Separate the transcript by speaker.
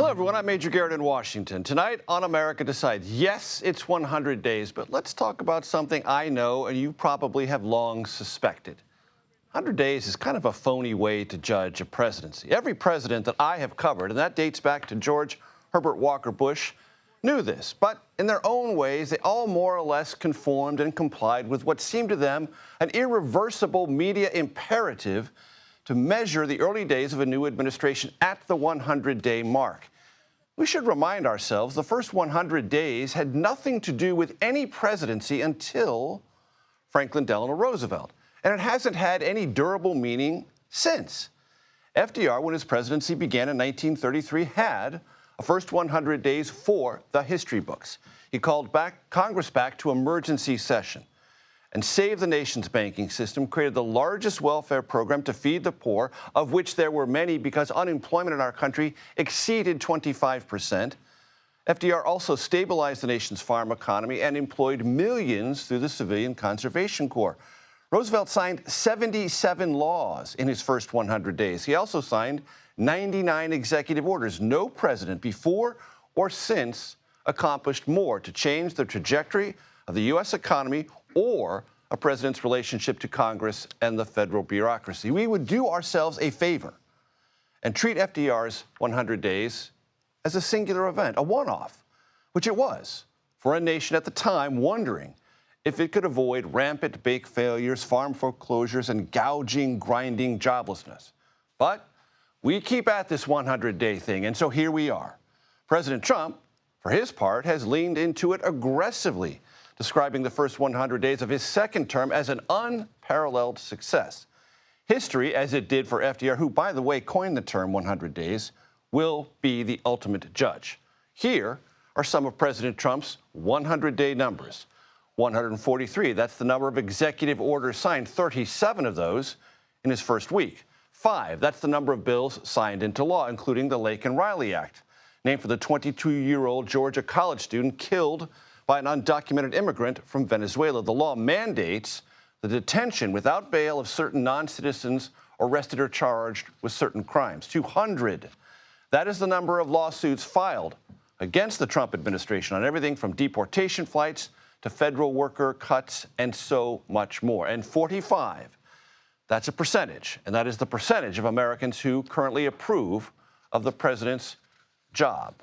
Speaker 1: Hello, everyone. I'm Major Garrett in Washington. Tonight on America Decides, yes, it's 100 days, but let's talk about something I know and you probably have long suspected. 100 days is kind of a phony way to judge a presidency. Every president that I have covered, and that dates back to George Herbert Walker Bush, knew this. But in their own ways, they all more or less conformed and complied with what seemed to them an irreversible media imperative to measure the early days of a new administration at the 100-day mark. We should remind ourselves the first 100 days had nothing to do with any presidency until Franklin Delano Roosevelt, and it hasn't had any durable meaning since. FDR, when his presidency began in 1933, had a first 100 days for the history books. He called Congress back to emergency session and saved the nation's banking system, created the largest welfare program to feed the poor, of which there were many because unemployment in our country exceeded 25%. FDR also stabilized the nation's farm economy and employed millions through the Civilian Conservation Corps. Roosevelt signed 77 laws in his first 100 days. He also signed 99 executive orders. No president before or since accomplished more to change the trajectory of the U.S. economy or a president's relationship to Congress and the federal bureaucracy. We would do ourselves a favor and treat FDR's 100 days as a singular event, a one-off, which it was for a nation at the time wondering if it could avoid rampant bank failures, farm foreclosures, and gouging, grinding joblessness. But we keep at this 100-day thing, and so here we are. President Trump, for his part, has leaned into it aggressively, describing the first 100 days of his second term as an unparalleled success. History, as it did for FDR, who, by the way, coined the term 100 days, will be the ultimate judge. Here are some of President Trump's 100-day numbers. 143, that's the number of executive orders signed, 37 of those in his first week. 5, that's the number of bills signed into law, including the Lake and Riley Act, named for the 22-year-old Georgia college student killed by an undocumented immigrant from Venezuela. The law mandates the detention without bail of certain non-citizens arrested or charged with certain crimes. 200. That is the number of lawsuits filed against the Trump administration on everything from deportation flights to federal worker cuts and so much more. And 45. That's a percentage, and that is the percentage of Americans who currently approve of the president's job.